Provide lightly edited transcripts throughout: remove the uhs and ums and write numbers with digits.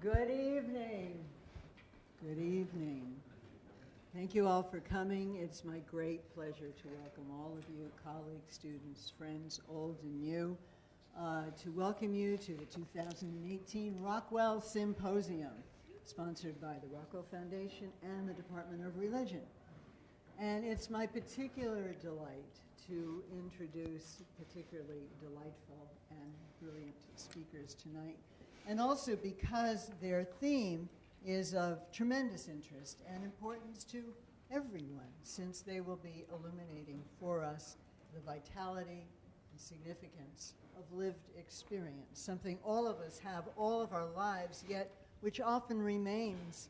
Good evening. Good evening. Thank you all for coming. It's my great pleasure to welcome all of you, colleagues, students, friends, old and new, to welcome you to the 2018 Rockwell Symposium, sponsored by the Rockwell Foundation and the Department of Religion. And it's my particular delight to introduce particularly delightful and brilliant speakers tonight. And also because their theme is of tremendous interest and importance to everyone, since they will be illuminating for us the vitality and significance of lived experience, something all of us have all of our lives, yet which often remains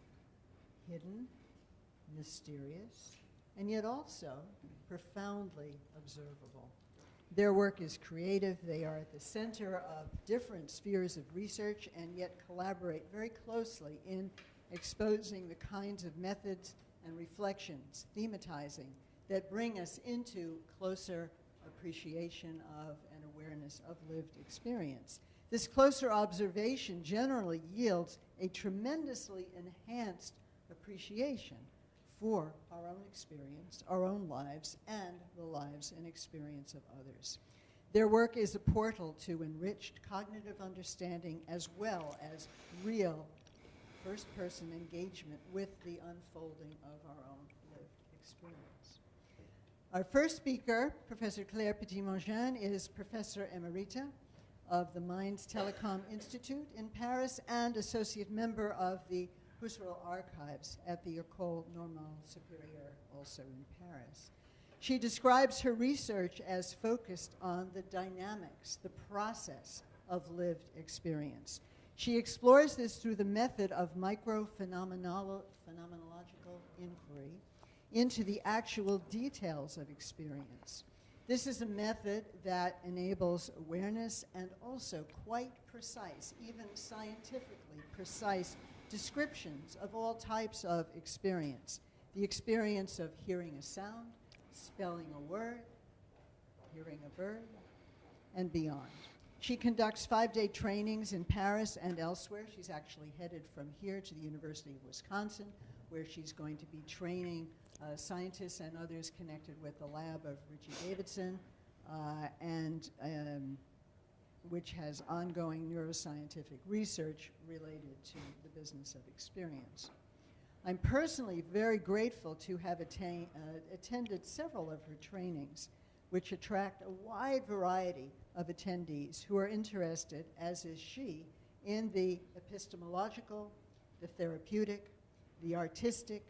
hidden, mysterious, and yet also profoundly observable. Their work is creative. They are at the center of different spheres of research and yet collaborate very closely in exposing the kinds of methods and reflections, thematizing, that bring us into closer appreciation of and awareness of lived experience. This closer observation generally yields a tremendously enhanced appreciation for our own experience, our own lives, and the lives and experience of others. Their work is a portal to enriched cognitive understanding as well as real first-person engagement with the unfolding of our own lived experience. Our first speaker, Professor Claire Petit-Mangin, is Professor Emerita of the Mines Telecom Institute in Paris and Associate Member of the Husserl Archives at the École Normale Supérieure, also in Paris. She describes her research as focused on the dynamics, the process of lived experience. She explores this through the method of micro-phenomenological inquiry into the actual details of experience. This is a method that enables awareness and also quite precise, even scientifically precise, descriptions of all types of experience. The experience of hearing a sound, spelling a word, hearing a bird, and beyond. She conducts 5-day trainings in Paris and elsewhere. She's actually headed from here to the University of Wisconsin, where she's going to be training scientists and others connected with the lab of Richie Davidson, which has ongoing neuroscientific research related to the business of experience. I'm personally very grateful to have attended several of her trainings, which attract a wide variety of attendees who are interested, as is she, in the epistemological, the therapeutic, the artistic,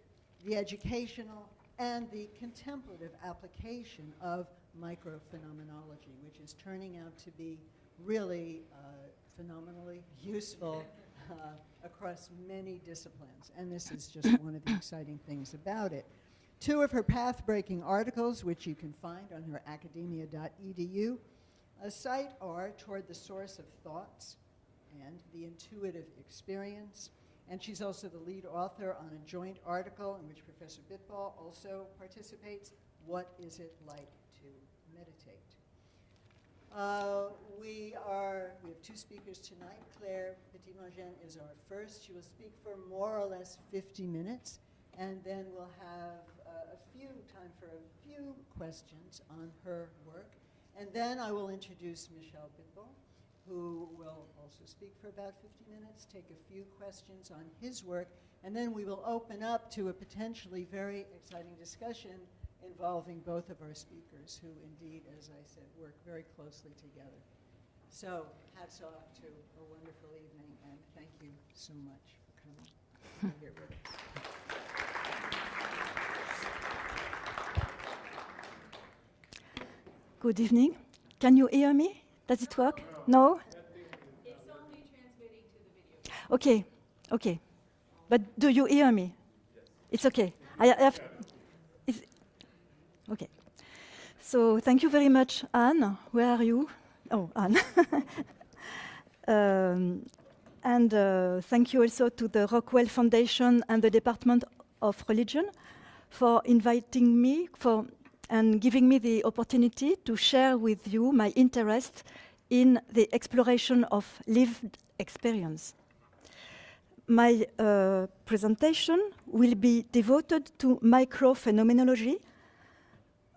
the educational, and the contemplative application of microphenomenology, which is turning out to be really phenomenally useful across many disciplines. And this is just one of the exciting things about it. 2 of her path-breaking articles, which you can find on her academia.edu, site are Toward the Source of Thoughts and The Intuitive Experience. And she's also the lead author on a joint article in which Professor Bitball also participates, What is it like to meditate? We have 2 speakers tonight. Claire Petit-Mangin is our first. She will speak for more or less 50 minutes, and then we'll have time for a few questions on her work. And then I will introduce Michel Bitball, who will also speak for about 50 minutes, take a few questions on his work, and then we will open up to a potentially very exciting discussion involving both of our speakers, who indeed, as I said, work very closely together. So, hats off to a wonderful evening, and thank you so much for coming here with us. Good evening. Can you hear me? Does it work? No? It's only transmitting to the video. Okay. But do you hear me? Yes. It's okay. Okay. So thank you very much, Anne. Where are you? Oh, Anne. And thank you also to the Rockwell Foundation and the Department of Religion for inviting me and giving me the opportunity to share with you my interest in the exploration of lived experience. my presentation will be devoted to microphenomenology,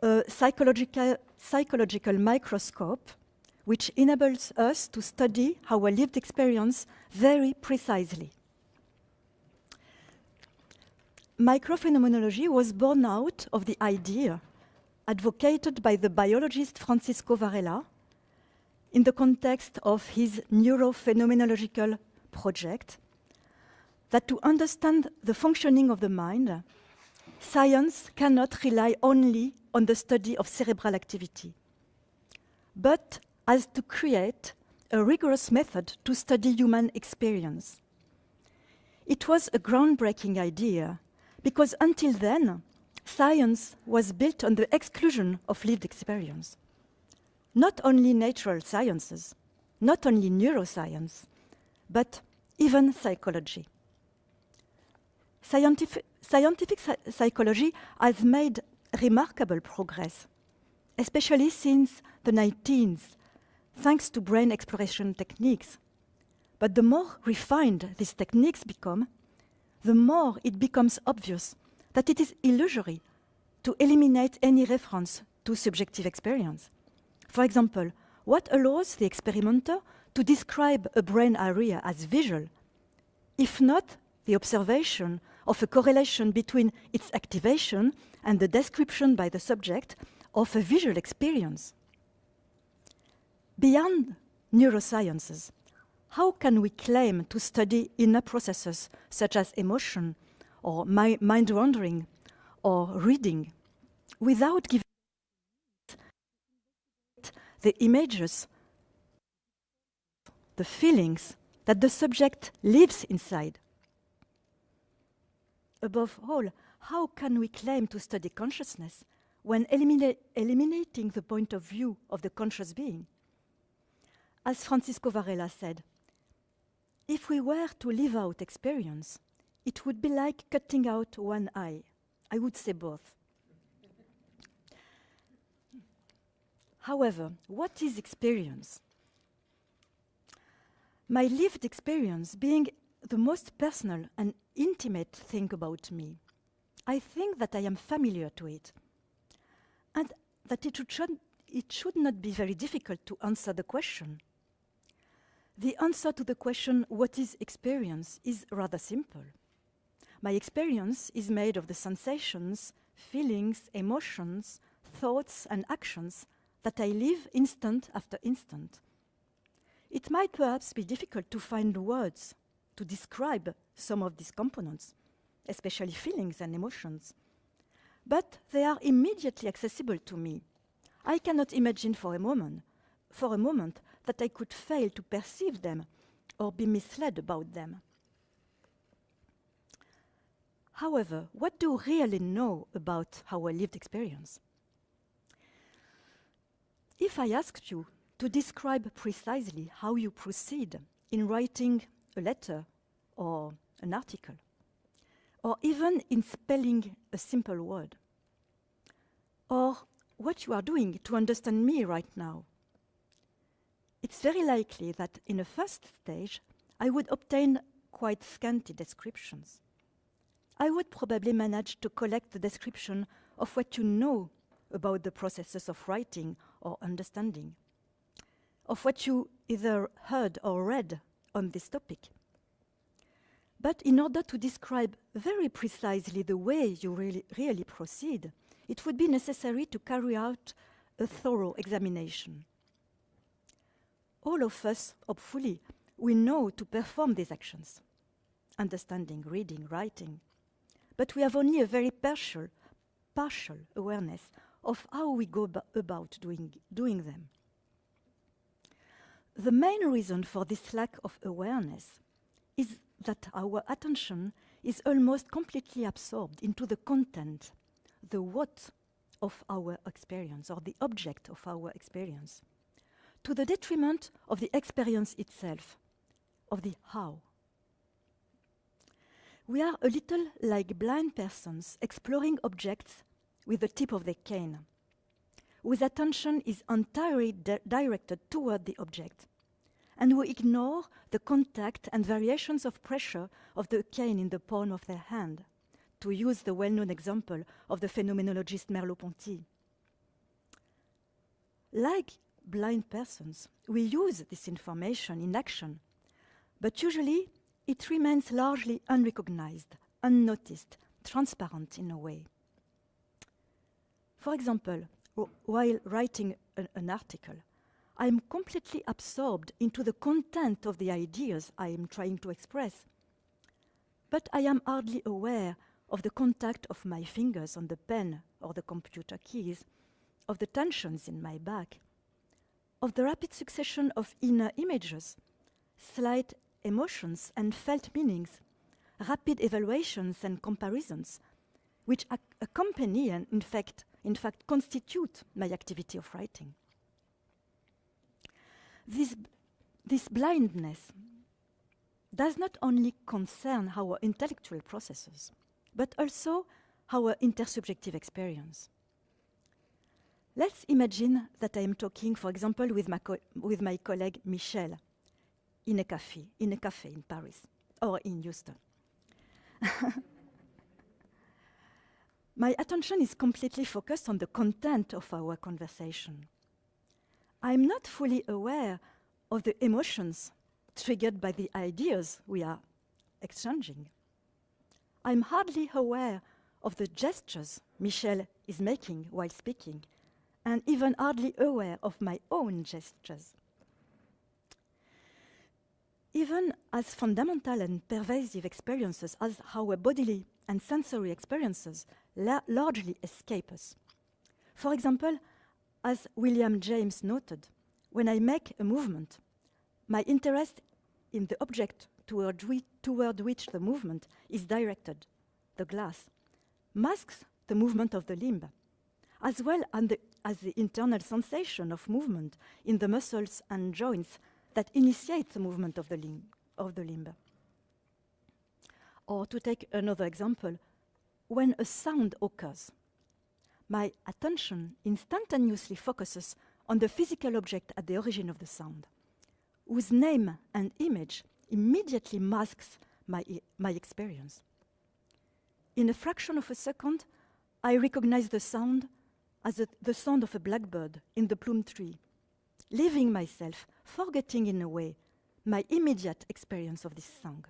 a psychological microscope which enables us to study our lived experience very precisely. Microphenomenology was born out of the idea advocated by the biologist Francisco Varela in the context of his neurophenomenological project, that to understand the functioning of the mind, science cannot rely only on the study of cerebral activity, but has to create a rigorous method to study human experience. It was a groundbreaking idea, because until then, science was built on the exclusion of lived experience. Not only natural sciences, not only neuroscience, but even psychology. Scientific psychology has made remarkable progress, especially since the 19th, thanks to brain exploration techniques. But the more refined these techniques become, the more it becomes obvious that it is illusory to eliminate any reference to subjective experience. For example, what allows the experimenter to describe a brain area as visual, if not the observation of a correlation between its activation and the description by the subject of a visual experience? Beyond neurosciences, how can we claim to study inner processes such as emotion or mind wandering or reading without giving the images, the feelings that the subject lives inside? Above all, how can we claim to study consciousness when eliminating the point of view of the conscious being? As Francisco Varela said, if we were to live out experience, it would be like cutting out one eye. I would say both. However, what is experience? My lived experience being the most personal and intimate thing about me, I think that I am familiar to it, and that it should not be very difficult to answer the question. The answer to the question, what is experience, is rather simple. My experience is made of the sensations, feelings, emotions, thoughts, and actions that I live instant after instant. It might perhaps be difficult to find words to describe some of these components, especially feelings and emotions, but they are immediately accessible to me. I cannot imagine for a moment that I could fail to perceive them or be misled about them. However, what do we really know about our lived experience? If I asked you to describe precisely how you proceed in writing a letter or an article, or even in spelling a simple word, or what you are doing to understand me right now, it's very likely that in a first stage, I would obtain quite scanty descriptions. I would probably manage to collect the description of what you know about the processes of writing or understanding, of what you either heard or read on this topic. But in order to describe very precisely the way you really proceed, it would be necessary to carry out a thorough examination. All of us, hopefully, we know to perform these actions, understanding, reading, writing, but we have only a very partial awareness of how we go about doing them. The main reason for this lack of awareness is that our attention is almost completely absorbed into the content, the what of our experience, or the object of our experience, to the detriment of the experience itself, of the how. We are a little like blind persons exploring objects with the tip of their cane, whose attention is entirely directed toward the object, and who ignore the contact and variations of pressure of the cane in the palm of their hand, to use the well-known example of the phenomenologist Merleau-Ponty. Like blind persons, we use this information in action, but usually it remains largely unrecognized, unnoticed, transparent in a way. For example, while writing an article, I am completely absorbed into the content of the ideas I am trying to express, but I am hardly aware of the contact of my fingers on the pen or the computer keys, of the tensions in my back, of the rapid succession of inner images, slight emotions and felt meanings, rapid evaluations and comparisons, which accompany and in fact constitute my activity of writing. This blindness does not only concern our intellectual processes, but also our intersubjective experience. Let's imagine that I am talking, for example, with my colleague Michel in a cafe in Paris or in Houston. My attention is completely focused on the content of our conversation. I'm not fully aware of the emotions triggered by the ideas we are exchanging. I'm hardly aware of the gestures Michel is making while speaking, and even hardly aware of my own gestures. Even as fundamental and pervasive experiences as our bodily and sensory experiences largely escape us. For example, as William James noted, when I make a movement, my interest in the object toward which the movement is directed, the glass, masks the movement of the limb, as well as the internal sensation of movement in the muscles and joints that initiate the movement of the limb. Or to take another example, when a sound occurs, my attention instantaneously focuses on the physical object at the origin of the sound, whose name and image immediately masks my experience. In a fraction of a second, I recognize the sound as the sound of a blackbird in the plum tree, leaving myself, forgetting in a way, my immediate experience of this song.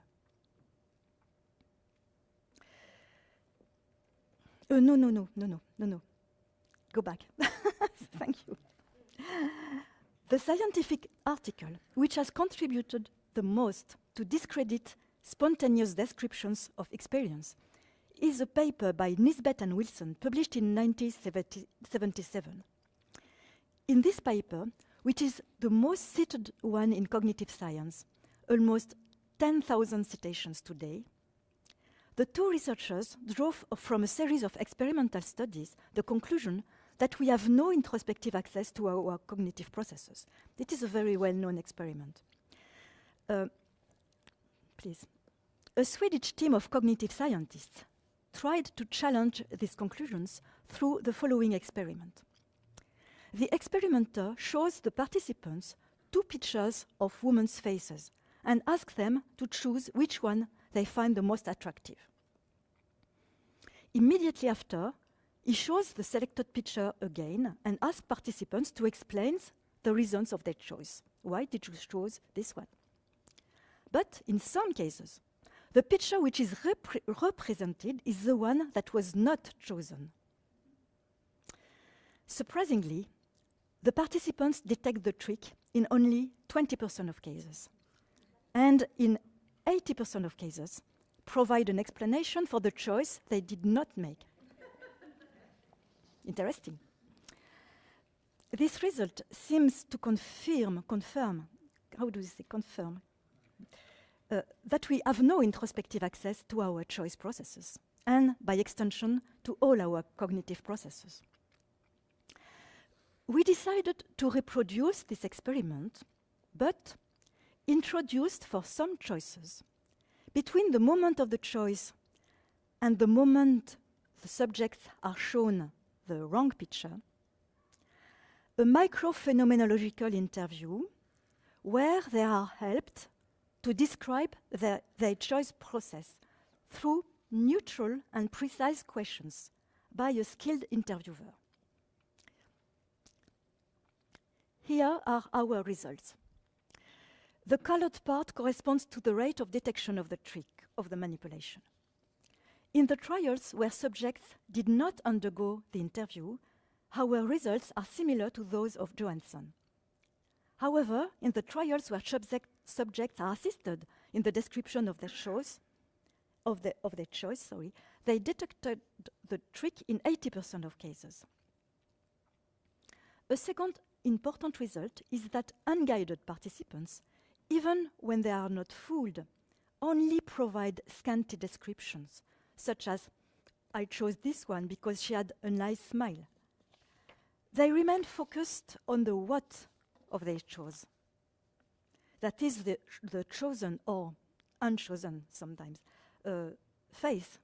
No. Go back. Thank you. The scientific article which has contributed the most to discredit spontaneous descriptions of experience is a paper by Nisbet and Wilson published in 1977. In this paper, which is the most cited one in cognitive science, almost 10,000 citations today, the two researchers drove from a series of experimental studies the conclusion that we have no introspective access to our cognitive processes. It is a very well-known experiment. Please. A Swedish team of cognitive scientists tried to challenge these conclusions through the following experiment. The experimenter shows the participants two pictures of women's faces and asks them to choose which one they find the most attractive. Immediately after, he shows the selected picture again and asks participants to explain the reasons of their choice. Why did you choose this one? But in some cases, the picture which is represented is the one that was not chosen. Surprisingly, the participants detect the trick in only 20% of cases, and in 80% of cases, provide an explanation for the choice they did not make. Interesting. This result seems to confirm, how do you say confirm? That we have no introspective access to our choice processes, and by extension, to all our cognitive processes. We decided to reproduce this experiment, but introduced for some choices, between the moment of the choice and the moment the subjects are shown the wrong picture, a microphenomenological interview where they are helped to describe their choice process through neutral and precise questions by a skilled interviewer. Here are our results. The colored part corresponds to the rate of detection of the trick, of the manipulation. In the trials where subjects did not undergo the interview, our results are similar to those of Johansson. However, in the trials where subjects are assisted in the description of their choice, they detected the trick in 80% of cases. A second important result is that unguided participants, even when they are not fooled, only provide scanty descriptions, such as, "I chose this one because she had a nice smile." They remain focused on the what of their choice. That is the chosen or unchosen sometimes face.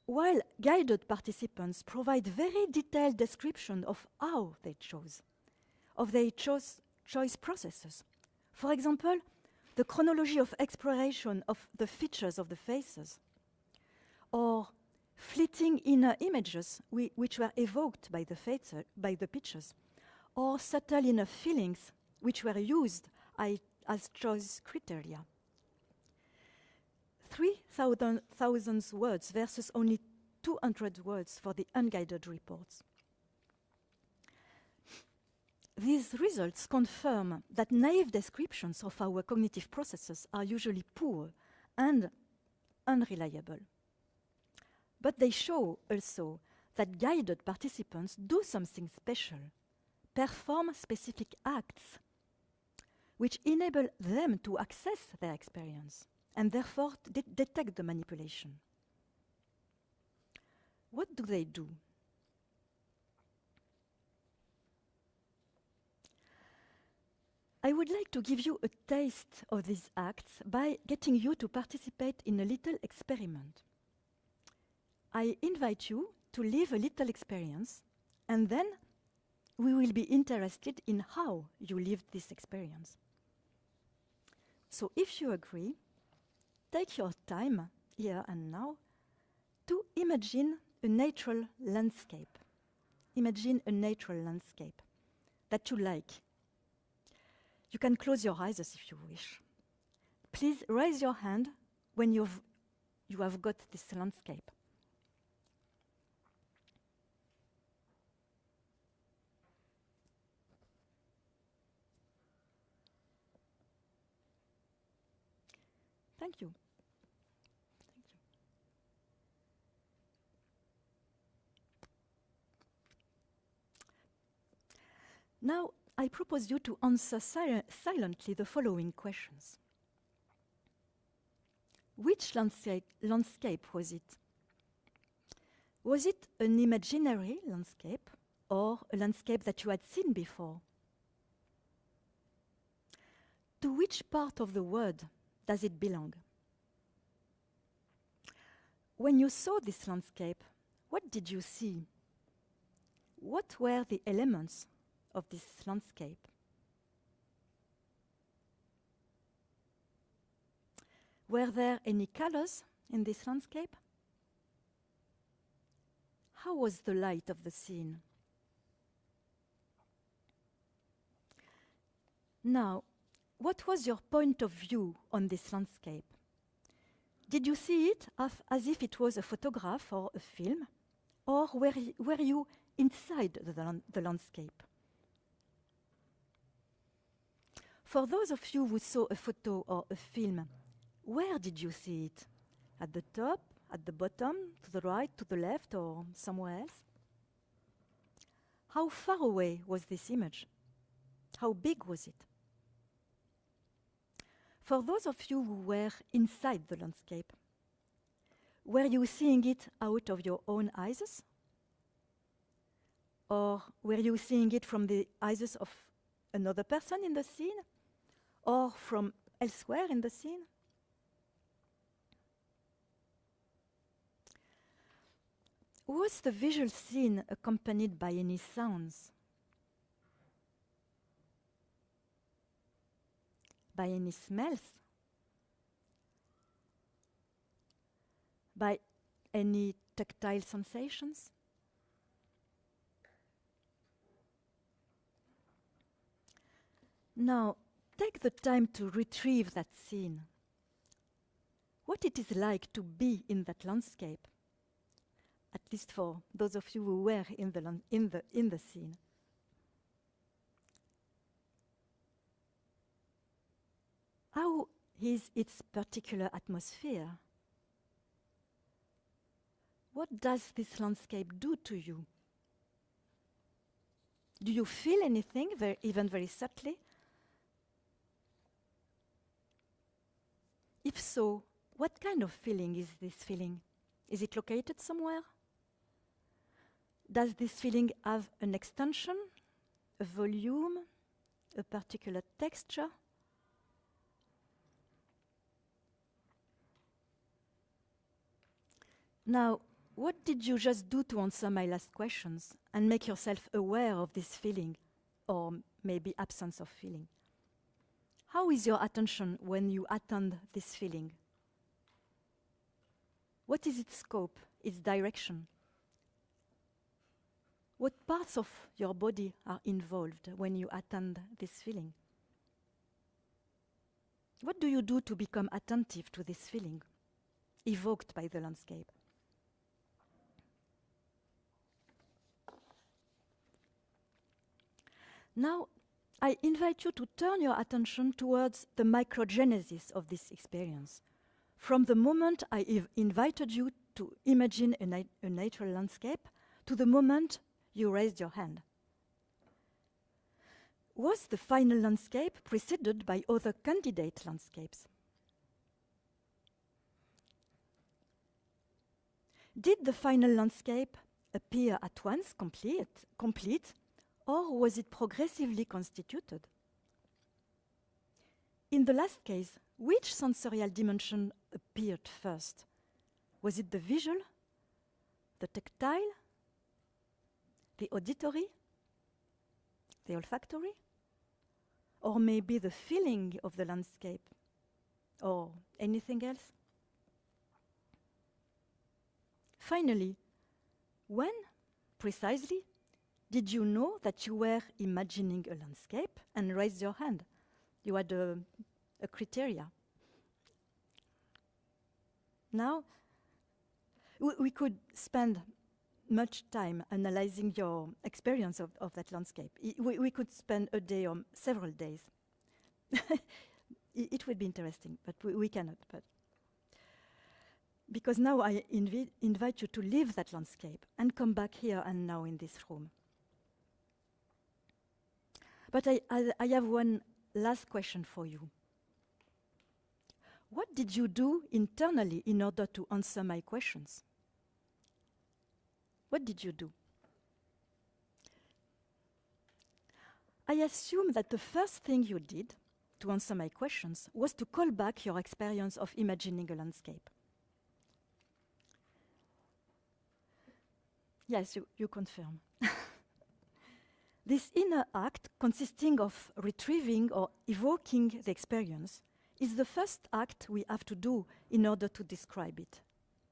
While guided participants provide very detailed description of how they chose, of their choice processes. For example, the chronology of exploration of the features of the faces, or fleeting inner images which were evoked by the pictures, or subtle inner feelings which were used as choice criteria. 3,000 words versus only 200 words for the unguided reports. These results confirm that naive descriptions of our cognitive processes are usually poor and unreliable. But they show also that guided participants do something special, perform specific acts, which enable them to access their experience and therefore detect the manipulation. What do they do? I would like to give you a taste of these acts by getting you to participate in a little experiment. I invite you to live a little experience, and then we will be interested in how you lived this experience. So if you agree, take your time here and now to imagine a natural landscape. Imagine a natural landscape that you like. You can close your eyes if you wish. Please raise your hand when you have got this landscape. Thank you. Thank you. Now, I propose you to answer silently the following questions. Which landscape was it? Was it an imaginary landscape or a landscape that you had seen before? To which part of the world does it belong? When you saw this landscape, what did you see? What were the elements of this landscape? Were there any colors in this landscape? How was the light of the scene? Now, what was your point of view on this landscape? Did you see it as if it was a photograph or a film? Or were you inside the landscape? For those of you who saw a photo or a film, where did you see it? At the top, at the bottom, to the right, to the left, or somewhere else? How far away was this image? How big was it? For those of you who were inside the landscape, were you seeing it out of your own eyes? Or were you seeing it from the eyes of another person in the scene? Or from elsewhere in the scene? Was the visual scene accompanied by any sounds? by any smells, by any tactile sensations. Now, take the time to retrieve that scene. What it is like to be in that landscape, at least for those of you who were in the scene. How is its particular atmosphere? What does this landscape do to you? Do you feel anything, even very subtly? If so, what kind of feeling is this feeling? Is it located somewhere? Does this feeling have an extension, a volume, a particular texture? Now, what did you just do to answer my last questions and make yourself aware of this feeling, or maybe absence of feeling? How is your attention when you attend this feeling? What is its scope, its direction? What parts of your body are involved when you attend this feeling? What do you do to become attentive to this feeling evoked by the landscape? Now, I invite you to turn your attention towards the microgenesis of this experience. From the moment I invited you to imagine a natural landscape to the moment you raised your hand. Was the final landscape preceded by other candidate landscapes? Did the final landscape appear at once complete, or was it progressively constituted? In the last case, which sensorial dimension appeared first? Was it the visual, the tactile, the auditory, the olfactory, or maybe the feeling of the landscape, or anything else? Finally, when precisely did you know that you were imagining a landscape and raised your hand? You had a criteria. Now, we could spend much time analyzing your experience of that landscape. We could spend a day or several days. It would be interesting, but we cannot. But because now I invite you to leave that landscape and come back here and now in this room. But I have one last question for you. What did you do internally in order to answer my questions? What did you do? I assume that the first thing you did to answer my questions was to call back your experience of imagining a landscape. Yes, you confirm. This inner act, consisting of retrieving or evoking the experience, is the first act we have to do in order to describe it.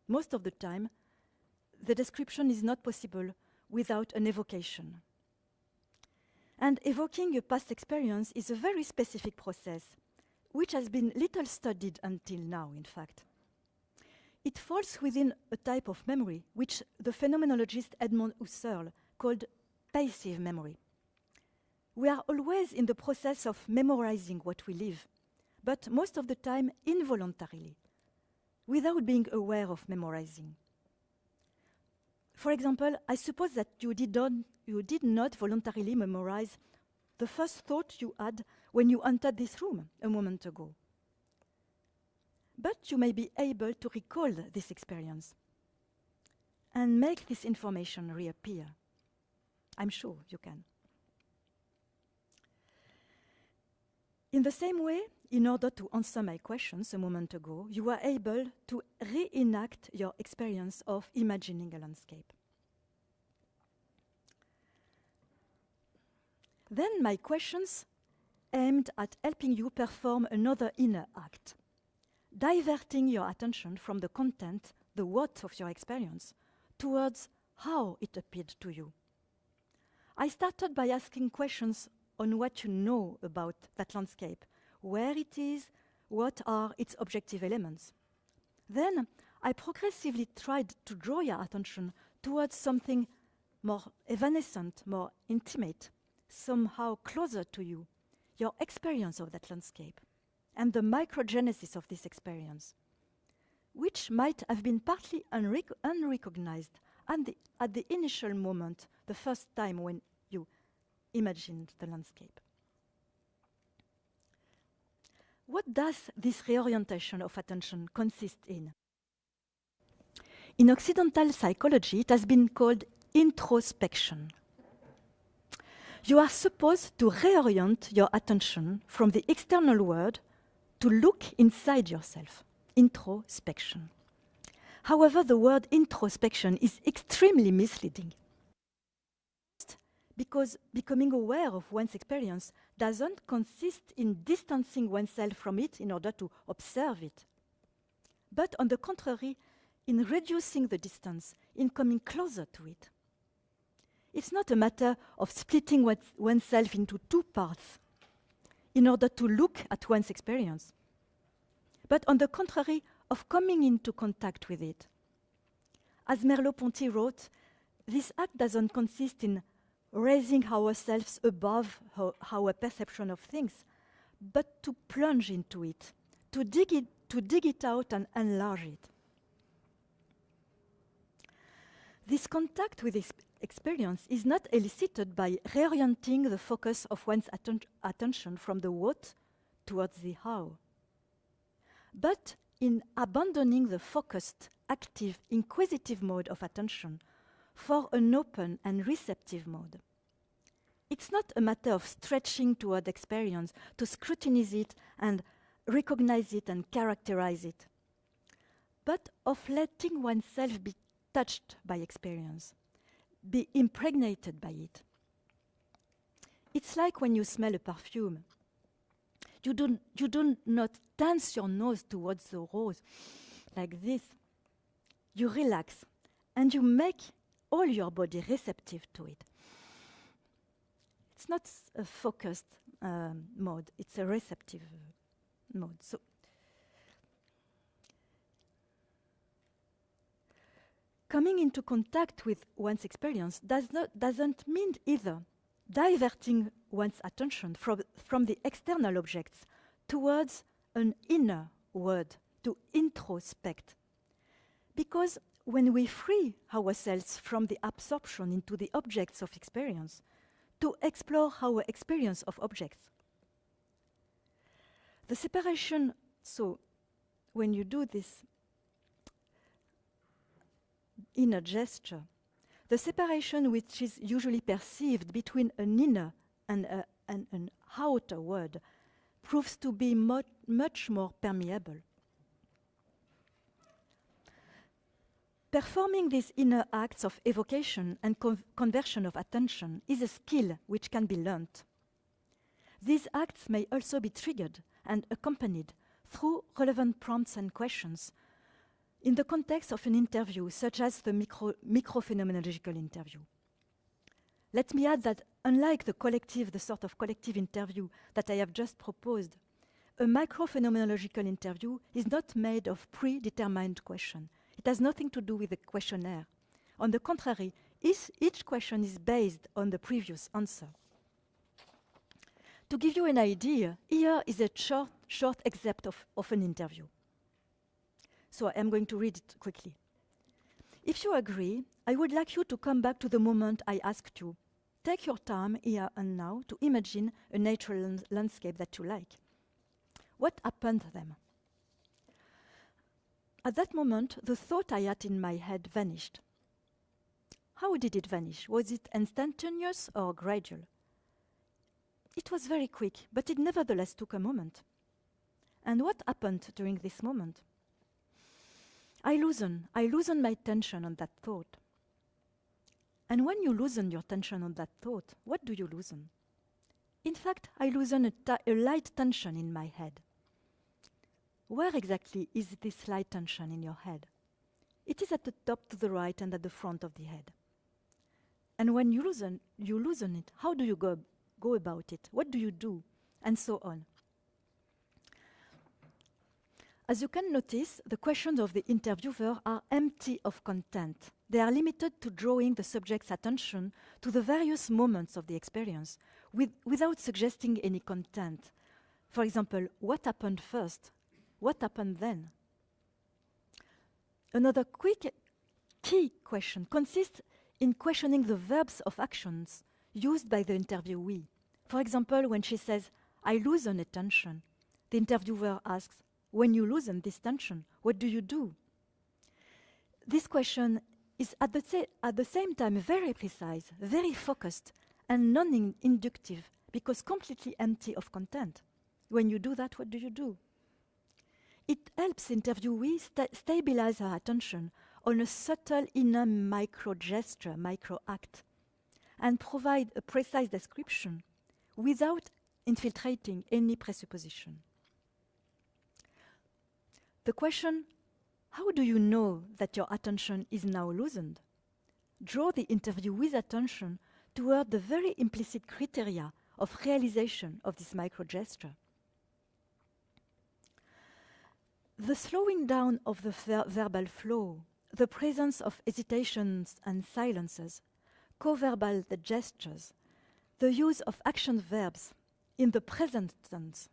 Most of the time, the description is not possible without an evocation. And evoking a past experience is a very specific process, which has been little studied until now, in fact. It falls within a type of memory which the phenomenologist Edmond Husserl called passive memory. We are always in the process of memorizing what we live, but most of the time involuntarily, without being aware of memorizing. For example, I suppose that you did not voluntarily memorize the first thought you had when you entered this room a moment ago. But you may be able to recall this experience and make this information reappear. I'm sure you can. In the same way, in order to answer my questions a moment ago, you were able to reenact your experience of imagining a landscape. Then my questions aimed at helping you perform another inner act, diverting your attention from the content, the what of your experience, towards how it appeared to you. I started by asking questions on what you know about that landscape, where it is, what are its objective elements. Then I progressively tried to draw your attention towards something more evanescent, more intimate, somehow closer to you, your experience of that landscape, and the microgenesis of this experience, which might have been partly unrecognized at the initial moment, the first time when you imagined the landscape. What does this reorientation of attention consist in? In Occidental psychology, it has been called introspection. You are supposed to reorient your attention from the external world to look inside yourself. Introspection. However, the word introspection is extremely misleading, because becoming aware of one's experience doesn't consist in distancing oneself from it in order to observe it, but on the contrary, in reducing the distance, in coming closer to it. It's not a matter of splitting oneself into two parts in order to look at one's experience, but on the contrary, of coming into contact with it. As Merleau-Ponty wrote, this act doesn't consist in raising ourselves above our perception of things, but to plunge into it, to dig it out and enlarge it. This contact with experience is not elicited by reorienting the focus of one's attention from the what towards the how, but in abandoning the focused, active, inquisitive mode of attention for an open and receptive mode. It's not a matter of stretching toward experience to scrutinize it and recognize it and characterize it, but of letting oneself be touched by experience, be impregnated by it. It's like when you smell a perfume. You do not dance your nose towards the rose like this. You relax and you make all your body receptive to it. It's not a focused mode, it's a receptive mode. So, coming into contact with one's experience doesn't mean either diverting one's attention from the external objects towards an inner word, to introspect. Because when we free ourselves from the absorption into the objects of experience, to explore our experience of objects, the separation, so when you do this inner gesture, the separation which is usually perceived between an inner and an outer world proves to be much more permeable. Performing these inner acts of evocation and conversion of attention is a skill which can be learnt. These acts may also be triggered and accompanied through relevant prompts and questions in the context of an interview, such as the microphenomenological interview. Let me add that unlike the sort of collective interview that I have just proposed, a microphenomenological interview is not made of predetermined questions. It has nothing to do with the questionnaire. On the contrary, each question is based on the previous answer. To give you an idea, here is a short excerpt of an interview. So I'm going to read it quickly. If you agree, I would like you to come back to the moment I asked you. Take your time here and now to imagine a natural landscape that you like. What happened then? At that moment, the thought I had in my head vanished. How did it vanish? Was it instantaneous or gradual? It was very quick, but it nevertheless took a moment. And what happened during this moment? I loosen my tension on that thought. And when you loosen your tension on that thought, what do you loosen? In fact, I loosen a light tension in my head. Where exactly is this light tension in your head? It is at the top to the right and at the front of the head. And when you loosen it, how do you go about it? What do you do? And so on. As you can notice, the questions of the interviewer are empty of content. They are limited to drawing the subject's attention to the various moments of the experience without suggesting any content. For example, what happened first? What happened then? Another quick key question consists in questioning the verbs of actions used by the interviewee. For example, when she says, I loosen a tension, the interviewer asks, when you loosen this tension, what do you do? This question is at the same time very precise, very focused, and non-inductive, because completely empty of content. When you do that, what do you do? It helps interviewees stabilize her attention on a subtle inner micro-gesture, micro-act, and provide a precise description without infiltrating any presupposition. The question, how do you know that your attention is now loosened? Draw the interviewee's attention toward the very implicit criteria of realization of this micro-gesture. The slowing down of the verbal flow, the presence of hesitations and silences, co-verbal gestures, the use of action verbs in the present tense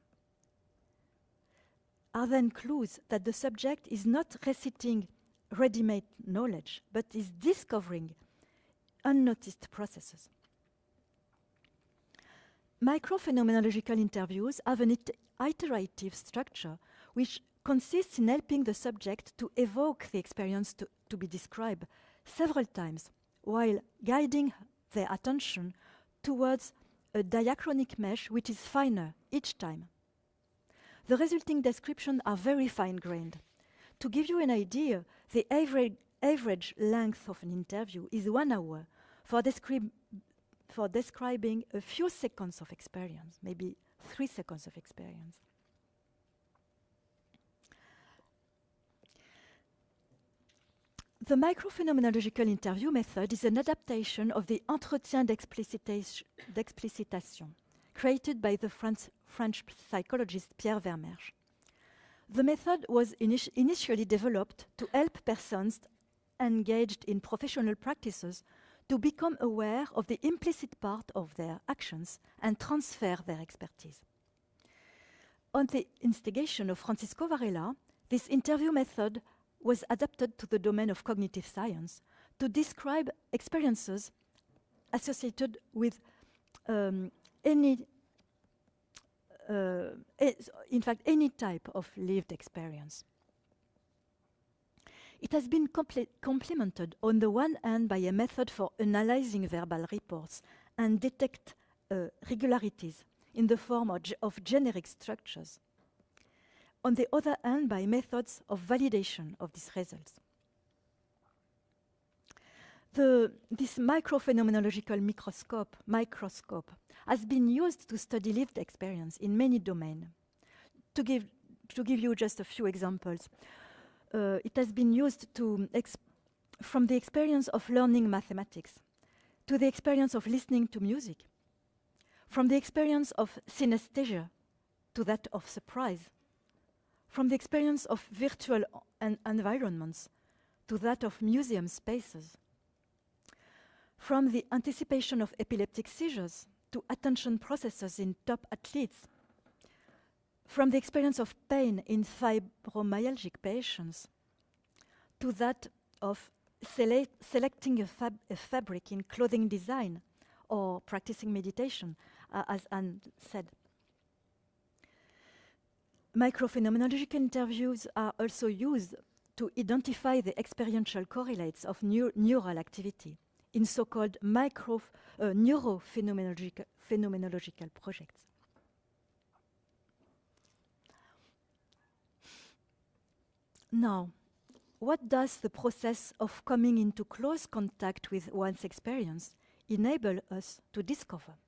are then clues that the subject is not reciting ready-made knowledge, but is discovering unnoticed processes. Microphenomenological interviews have an iterative structure which consists in helping the subject to evoke the experience to be described several times, while guiding their attention towards a diachronic mesh which is finer each time. The resulting descriptions are very fine-grained. To give you an idea, the average length of an interview is 1 hour for describing a few seconds of experience, maybe 3 seconds of experience. The microphenomenological interview method is an adaptation of the entretien d'explicitation created by the French psychologist Pierre Vermerge. The method was initially developed to help persons engaged in professional practices to become aware of the implicit part of their actions and transfer their expertise. On the instigation of Francisco Varela, this interview method was adapted to the domain of cognitive science to describe experiences associated with any type of lived experience. It has been complemented on the one hand by a method for analyzing verbal reports and detect regularities in the form of generic structures. On the other hand, by methods of validation of these results. This microphenomenological microscope has been used to study lived experience in many domains. To give you just a few examples, it has been used from the experience of learning mathematics to the experience of listening to music, from the experience of synesthesia to that of surprise, from the experience of virtual environments to that of museum spaces, from the anticipation of epileptic seizures to attention processes in top athletes, from the experience of pain in fibromyalgic patients to that of selecting a fabric in clothing design or practicing meditation, as Anne said. Microphenomenological interviews are also used to identify the experiential correlates of neural activity in so-called neurophenomenological projects. Now, what does the process of coming into close contact with one's experience enable us to discover?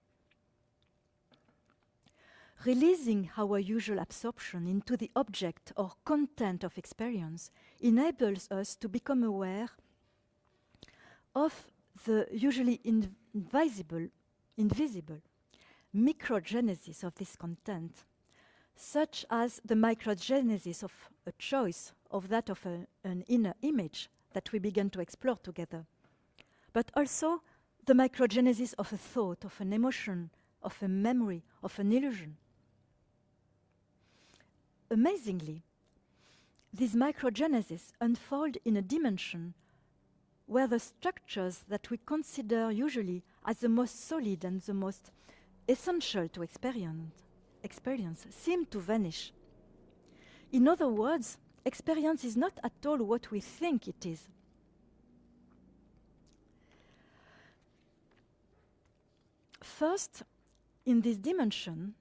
releasing our usual absorption into the object or content of experience enables us to become aware of the usually invisible microgenesis of this content, such as the microgenesis of a choice, of that of an inner image that we began to explore together, but also the microgenesis of a thought, of an emotion, of a memory, of an illusion. Amazingly, these microgenesis unfold in a dimension where the structures that we consider usually as the most solid and the most essential to experience seem to vanish. In other words, experience is not at all what we think it is. First, in this dimension,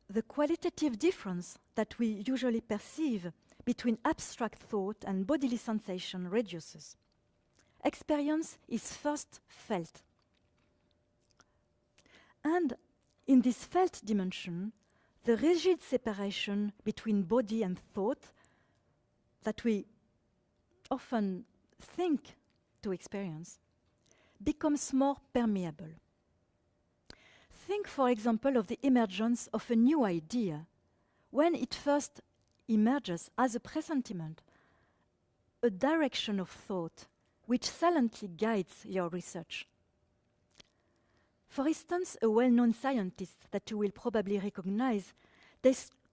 the qualitative difference that we usually perceive between abstract thought and bodily sensation reduces. Experience is first felt. And in this felt dimension, the rigid separation between body and thought that we often think to experience becomes more permeable. Think, for example, of the emergence of a new idea when it first emerges as a presentiment, a direction of thought which silently guides your research. For instance, a well-known scientist that you will probably recognize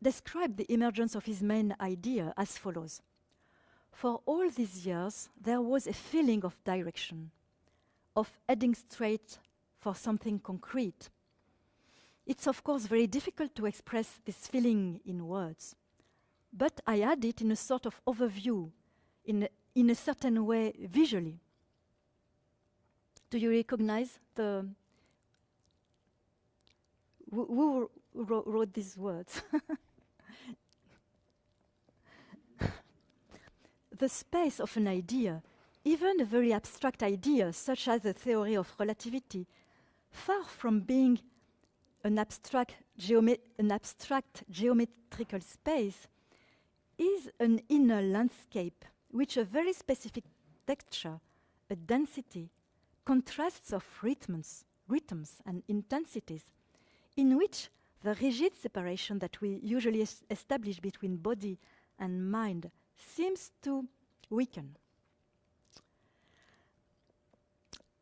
described the emergence of his main idea as follows. For all these years, there was a feeling of direction, of heading straight for something concrete. It's of course very difficult to express this feeling in words, but I add it in a sort of overview, in a certain way visually. Do you recognize the... Who wrote these words? The space of an idea, even a very abstract idea such as the theory of relativity, far from being an abstract geometrical space, is an inner landscape which a very specific texture, a density, contrasts of rhythms and intensities, in which the rigid separation that we usually establish between body and mind seems to weaken.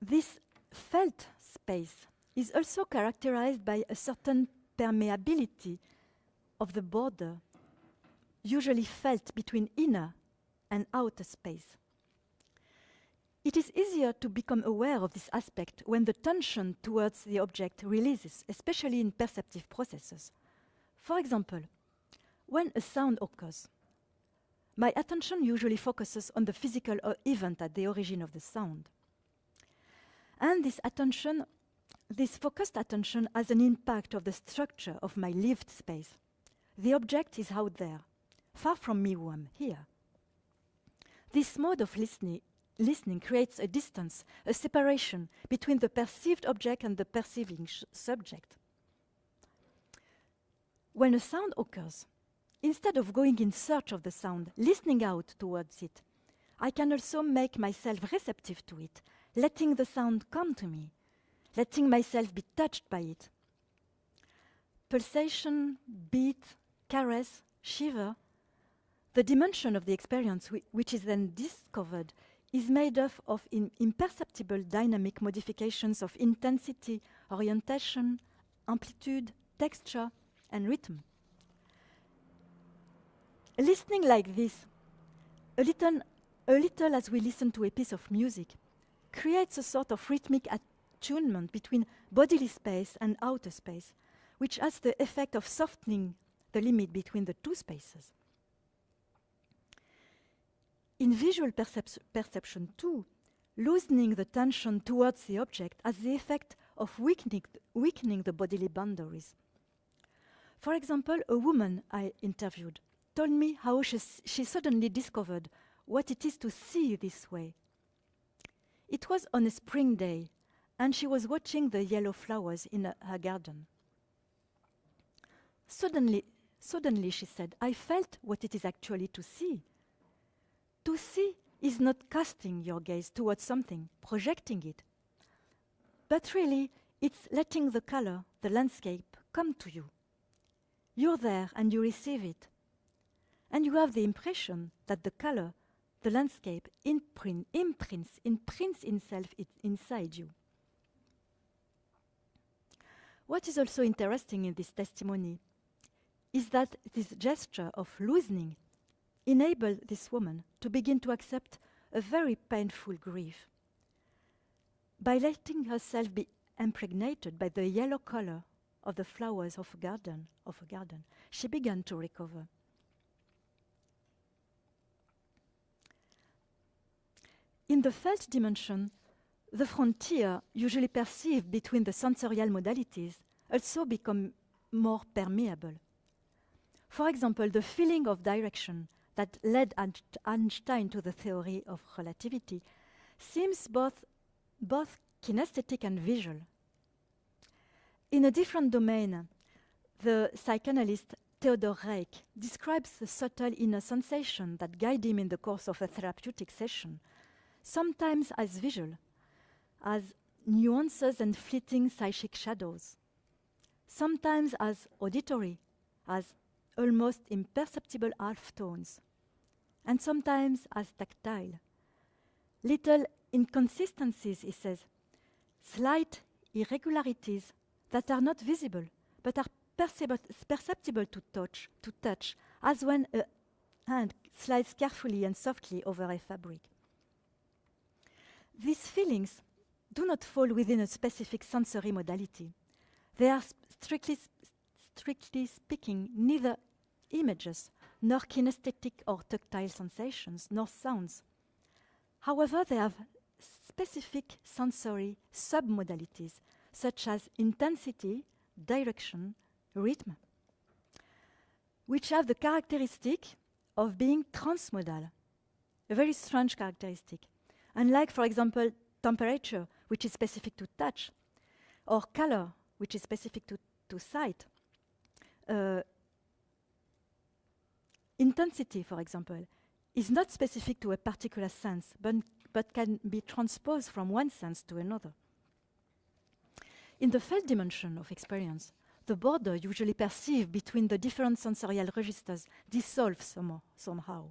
This felt space is also characterized by a certain permeability of the border, usually felt between inner and outer space. It is easier to become aware of this aspect when the tension towards the object releases, especially in perceptive processes. For example, when a sound occurs, my attention usually focuses on the physical event at the origin of the sound. And this focused attention has an impact of the structure of my lived space. The object is out there, far from me who am here. This mode of listening creates a distance, a separation between the perceived object and the perceiving subject. When a sound occurs, instead of going in search of the sound, listening out towards it, I can also make myself receptive to it, letting the sound come to me, letting myself be touched by it. Pulsation, beat, caress, shiver, the dimension of the experience which is then discovered is made up of imperceptible dynamic modifications of intensity, orientation, amplitude, texture, and rhythm. Listening like this, a little as we listen to a piece of music, creates a sort of rhythmic attunement between bodily space and outer space, which has the effect of softening the limit between the two spaces. In visual perception too, loosening the tension towards the object has the effect of weakening the bodily boundaries. For example, a woman I interviewed told me how she suddenly discovered what it is to see this way. It was on a spring day, and she was watching the yellow flowers in her garden. Suddenly, she said, I felt what it is actually to see. To see is not casting your gaze towards something, projecting it, but really it's letting the color, the landscape, come to you. You're there and you receive it. And you have the impression that the color, the landscape, imprints itself inside you. What is also interesting in this testimony is that this gesture of loosening enabled this woman to begin to accept a very painful grief. By letting herself be impregnated by the yellow color of the flowers of a garden, she began to recover. In the felt dimension, the frontier usually perceived between the sensorial modalities also become more permeable. For example, the feeling of direction that led Einstein to the theory of relativity seems both kinesthetic and visual. In a different domain, the psychanalyst Theodor Reik describes the subtle inner sensation that guide him in the course of a therapeutic session, sometimes as visual, as nuances and fleeting psychic shadows, sometimes as auditory, as almost imperceptible half-tones, and sometimes as tactile. Little inconsistencies, he says, slight irregularities that are not visible, but are perceptible to touch, as when a hand slides carefully and softly over a fabric. These feelings do not fall within a specific sensory modality. They are strictly speaking neither images, nor kinesthetic or tactile sensations, nor sounds. However, they have specific sensory submodalities, such as intensity, direction, rhythm, which have the characteristic of being transmodal, a very strange characteristic. Unlike, for example, temperature, which is specific to touch, or color, which is specific to sight. Intensity, for example, is not specific to a particular sense, but can be transposed from one sense to another. In the felt dimension of experience, the border usually perceived between the different sensorial registers dissolves somehow.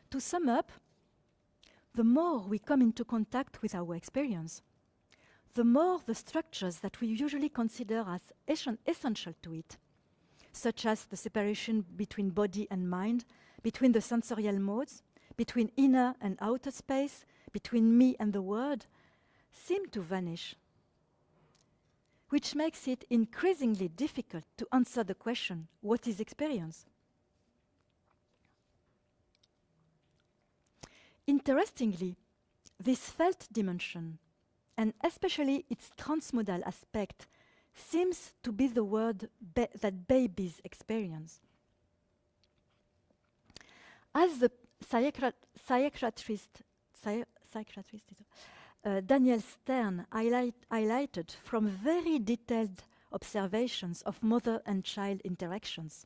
To sum up, the more we come into contact with our experience, the more the structures that we usually consider as essential to it, such as the separation between body and mind, between the sensorial modes, between inner and outer space, between me and the world, seem to vanish, which makes it increasingly difficult to answer the question, what is experience? Interestingly, this felt dimension, and especially its transmodal aspect, seems to be the word that babies experience. As the psychiatrist Daniel Stern highlighted from very detailed observations of mother and child interactions,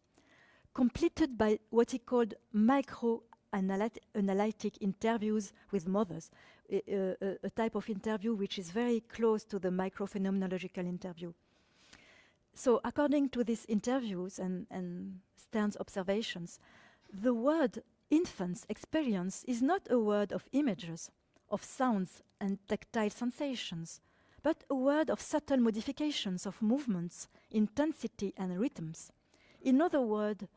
completed by what he called micro-analytic interviews with mothers, a type of interview which is very close to the microphenomenological interview. So according to these interviews and Stern's observations, the word infant's experience is not a word of images, of sounds and tactile sensations, but a word of subtle modifications of movements, intensity and rhythms. In other words,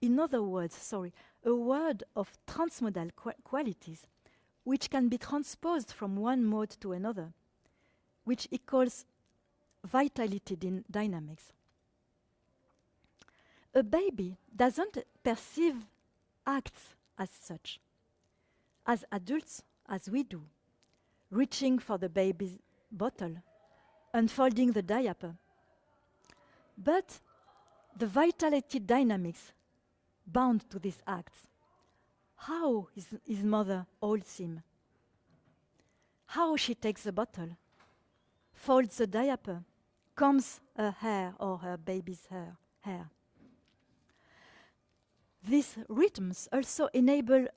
a word of transmodal qualities, which can be transposed from one mode to another, which he calls vitality dynamics. A baby doesn't perceive acts as such, as adults, as we do, reaching for the baby's bottle, unfolding the diaper. But the vitality dynamics bound to these acts. How his mother holds him, how she takes the bottle, folds the diaper, combs her hair or her baby's hair, hair. These rhythms also enable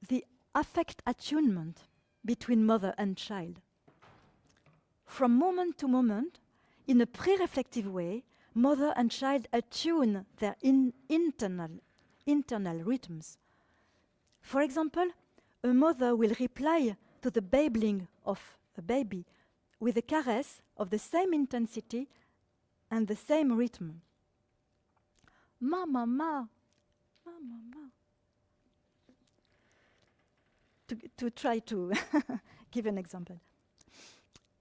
the affect attunement between mother and child. From moment to moment, in a pre-reflective way, mother and child attune their internal rhythms. For example, a mother will reply to the babbling of a baby with a caress of the same intensity and the same rhythm. Ma, ma, ma, ma, ma, ma. To try to give an example.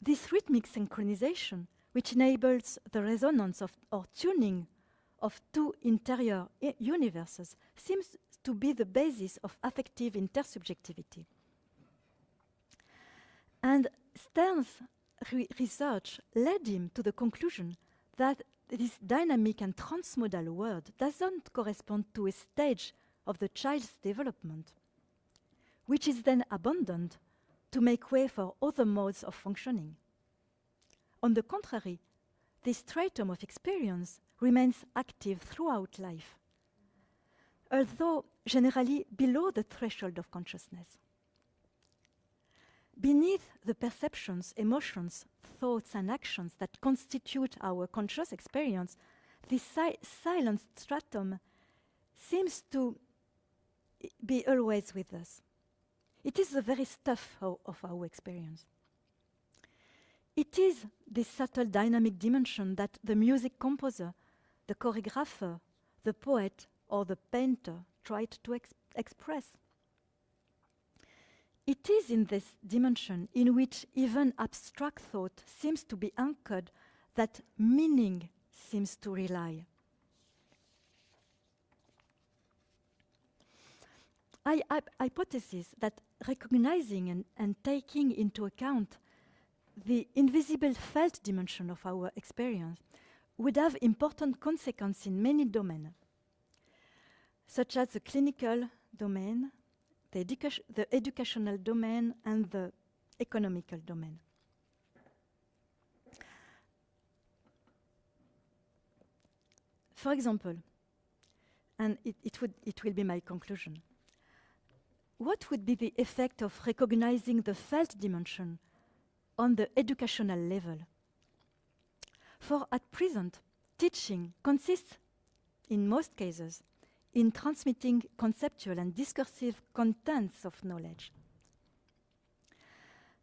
This rhythmic synchronization, which enables the resonance of or tuning of two interior universes, seems to be the basis of affective intersubjectivity. And Stern's research led him to the conclusion that this dynamic and transmodal world doesn't correspond to a stage of the child's development, which is then abandoned to make way for other modes of functioning. On the contrary, this stratum of experience remains active throughout life, although generally below the threshold of consciousness. Beneath the perceptions, emotions, thoughts, and actions that constitute our conscious experience, this silent stratum seems to be always with us. It is the very stuff of our experience. It is this subtle dynamic dimension that the music composer, the choreographer, the poet, or the painter tried to express. It is in this dimension in which even abstract thought seems to be anchored that meaning seems to rely. I hypothesis that recognizing and taking into account the invisible felt dimension of our experience would have important consequences in many domains, such as the clinical domain, the educational domain, and the economical domain. For example, and it will be my conclusion, what would be the effect of recognizing the felt dimension on the educational level? For at present, teaching consists, in most cases, in transmitting conceptual and discursive contents of knowledge.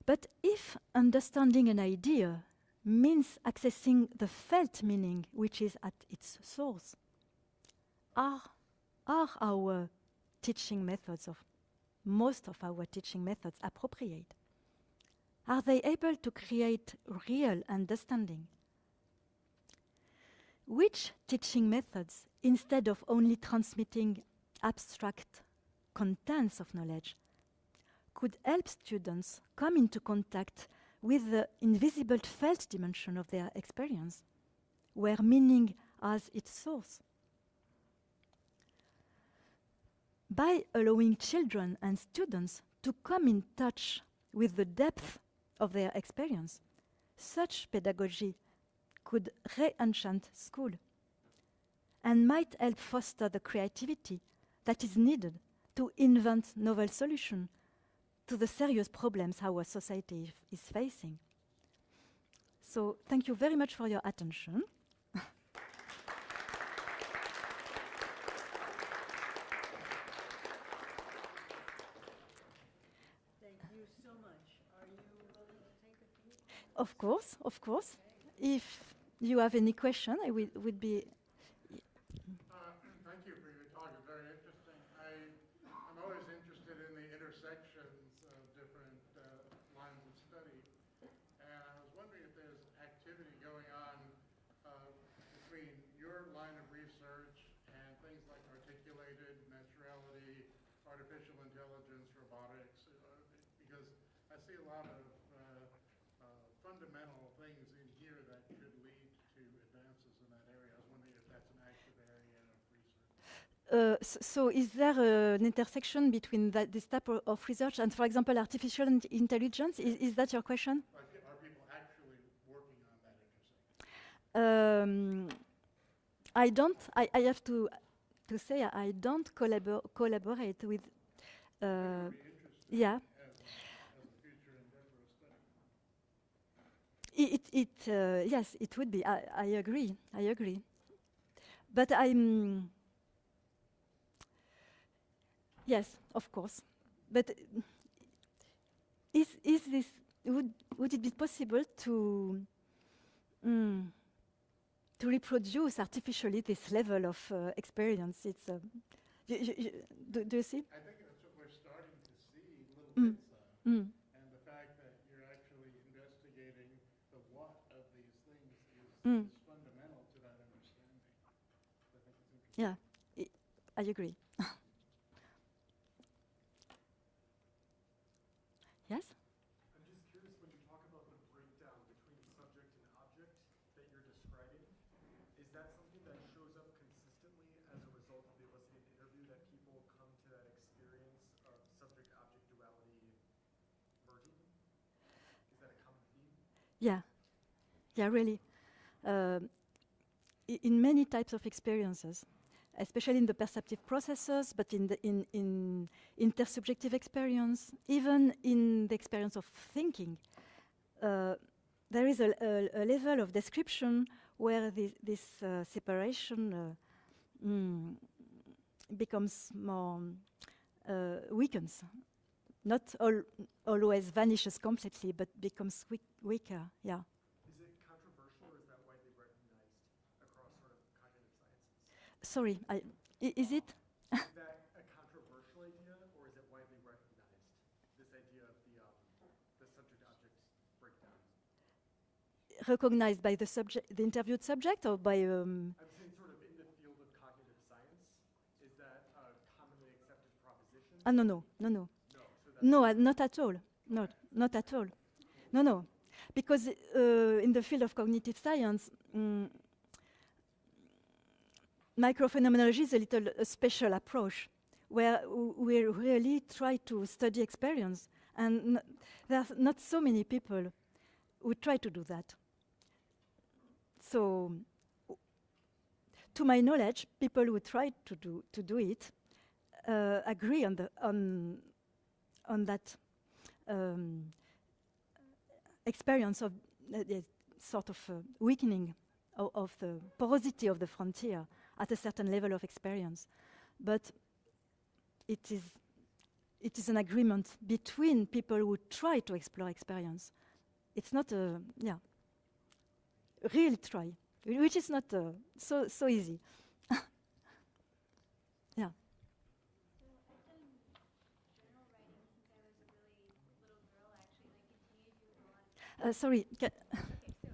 But if understanding an idea means accessing the felt meaning which is at its source, are our teaching methods most of our teaching methods appropriate? Are they able to create real understanding? Which teaching methods, instead of only transmitting abstract contents of knowledge, could help students come into contact with the invisible felt dimension of their experience, where meaning has its source? By allowing children and students to come in touch with the depth of their experience, such pedagogy could re-enchant school and might help foster the creativity that is needed to invent novel solutions to the serious problems our society is facing. So thank you very much for your attention. Thank you so much. Are you willing to take a few? Of course, of course. If you have any question, I would be. Thank you for your talk. It's very interesting. I'm always interested in the intersections of different lines of study. And I was wondering if there's activity going on between your line of research and things like articulated naturality, artificial intelligence, robotics, because I see a lot of fundamental things in here that could lead to advances in that area. I was wondering if that's an active area of research. So is there an intersection between this type of research and, for example, artificial intelligence? Is that your question? Are people actually working on that intersection? I don't. I have to say I don't collaborate with. Would be interesting Yeah. as a future endeavor of study. Yes, it would be. I agree. I agree. But I'm. Yes, of course. But is this would it be possible to reproduce artificially this level of experience? It's do you see? I think that's what we're starting to see little Mm. bits of. Mm. And the fact that you're actually investigating the what of these things Mm. is fundamental to that understanding. I think it's interesting. Yeah, I agree. Yes. I'm just curious, when you talk about the breakdown between subject and object that you're describing, is that something that shows up consistently as a result of the elicited interview, that people come to that experience of subject-object duality merging? Is that a common theme? Yeah. Yeah, really. In many types of experiences, especially in the perceptive processes, but in intersubjective experience, even in the experience of thinking, there is a level of description where this separation becomes more weakens. Not always vanishes completely, but becomes weaker. Yeah. Is it controversial, or is that widely recognized across sort of cognitive sciences? Sorry, is it? Is that a controversial idea, or is it widely recognized, this idea of the subject-object breakdown? Recognized by the interviewed subject, or by? I'm saying sort of in the field of cognitive science, is that a commonly accepted proposition? No. No, so that's No, not at all. Not at all. No. Because in the field of cognitive science, microphenomenology is a special approach where we really try to study experience. And there are not so many people who try to do that. So, to my knowledge, people who try to do it agree on that experience of sort of weakening of the porosity of the frontier at a certain level of experience. But it is an agreement between people who try to explore experience. It's not a real try, which is not so easy. Yeah. So I've done journal writing since I was a really little girl, actually, and I continue to do a lot of. Sorry. Okay, so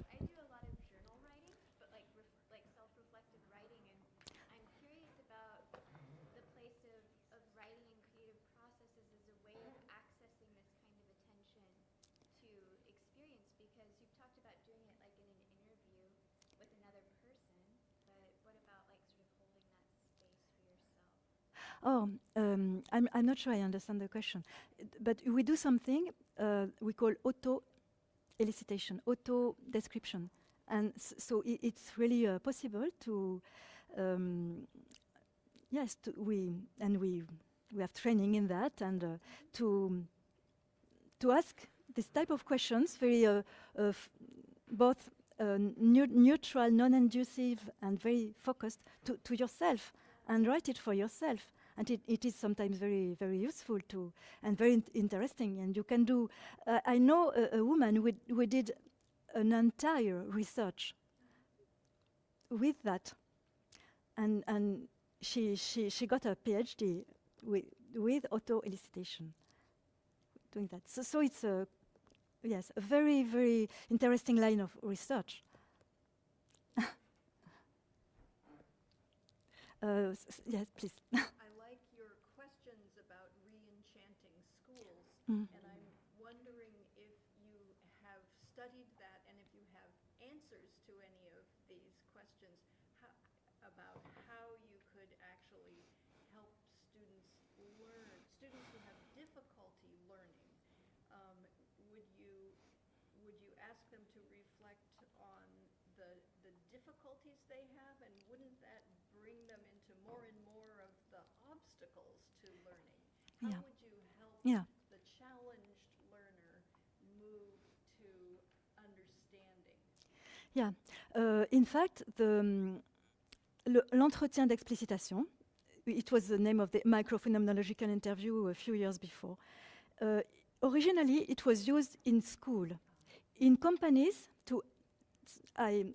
I do a lot of journal writing, but like self-reflective writing, and I'm curious about the place of writing and creative processes as a way of accessing this kind of attention to experience, because you've talked about doing it like in an interview with another person, but what about like sort of holding that space for yourself? Oh, I'm not sure I understand the question, but we do something we call auto-elicitation, auto-description, and so it's really possible to, yes, we have training in that, and to ask this type of questions, very both neutral, non-inducive, and very focused to yourself, and write it for yourself. And it is sometimes very, very useful and very interesting. And you can do. I know a woman who did an entire research with that, and she got a PhD with auto-elicitation, doing that. So it's a very, very interesting line of research. Yes, please. I like your questions about re-enchanting schools, and I'm wondering if you have studied that and if you have answers to any of these questions about how you could actually help students learn, students who have difficulty learning. Would you ask them to reflect on the difficulties they have, and wouldn't that how Yeah. would you help Yeah. the challenged learner move to understanding? Yeah. In fact, l'entretien d'explicitation, it was the name of the microphenomenological interview a few years before. Originally, it was used in school, in companies. I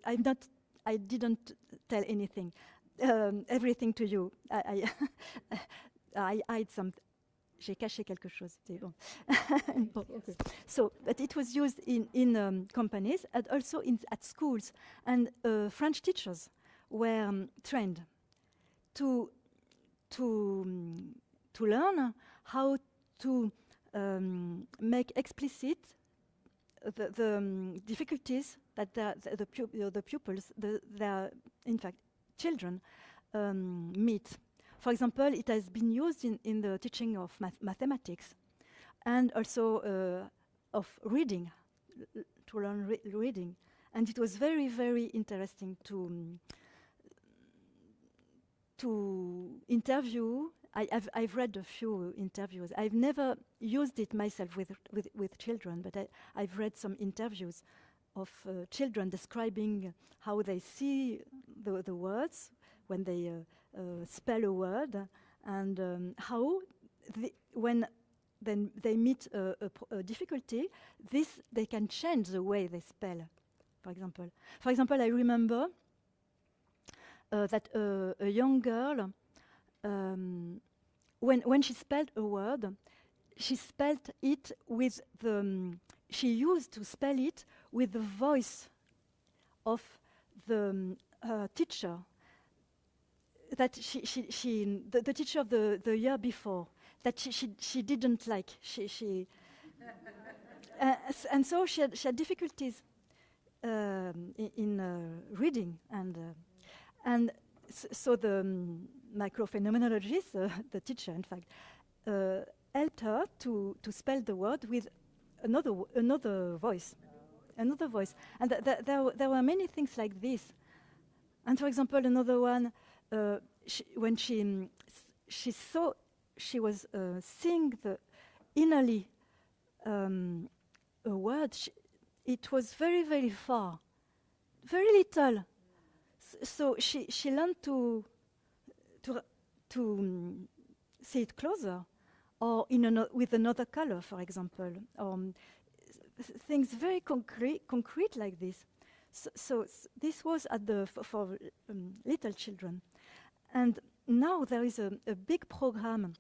didn't tell anything, everything to you. I hide some. J'ai caché quelque chose. C'est bon. Bon, okay. So, but it was used in companies and also at schools, and French teachers were trained to learn how to make explicit the difficulties that the pupils, their in fact children, meet. For example, it has been used in the teaching of mathematics, and also of reading, to learn reading. And it was very, very interesting to interview. I've read a few interviews. I've never used it myself with children, but I've read some interviews of children describing how they see the words when they spell a word, and how when then they meet a difficulty, they can change the way they spell. For example, I remember that a young girl, when she spelled a word, she spelled it with she used to spell it with the voice of the teacher that the teacher of the year before, that she didn't like. And so she had difficulties in reading, and so the microphenomenologist, the teacher, in fact, helped her to spell the word with another voice, and there were many things like this. And for example, another one, when she saw, she was seeing the innerly a word. It was very, very far, very little. So she learned to see it closer, or with another color, for example, things very concrete like this. So this was for little children, and now there is a big program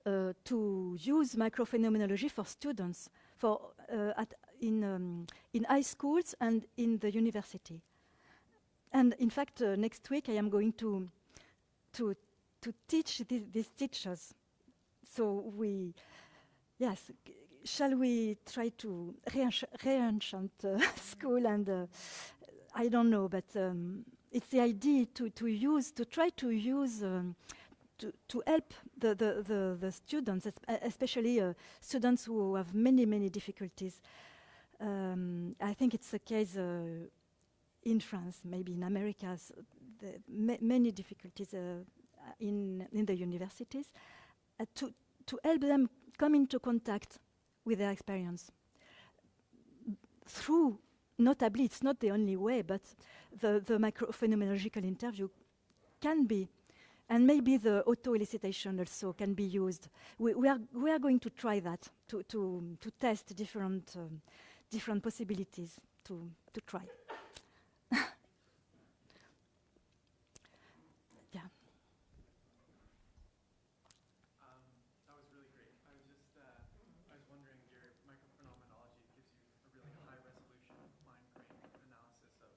to use microphenomenology for students, in high schools and in the university. And in fact, next week I am going to teach these teachers. So shall we try to re-enchant school? And I don't know, but it's the idea to try to use to help the students, especially students who have many difficulties. I think it's the case in France, maybe in America, many difficulties in the universities, to help them come into contact with their experience. Through, notably, it's not the only way, but the microphenomenological interview can be, and maybe the auto-elicitation also can be used. We are going to try that, to test different possibilities to try. Yeah. That was really great. I was wondering, your microphenomenology gives you a really high resolution, fine-grained analysis of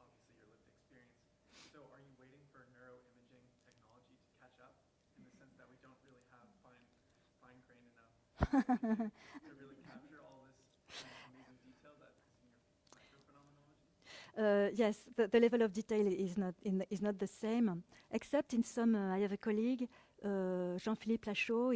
obviously your lived experience. So are you waiting for neuroimaging technology to catch up, in the sense that we don't really have fine-grained enough to really capture all this amazing detail that is in your microphenomenology? Yes, the level of detail is not the same, except in some. I have a colleague, Jean-Philippe Lachaud,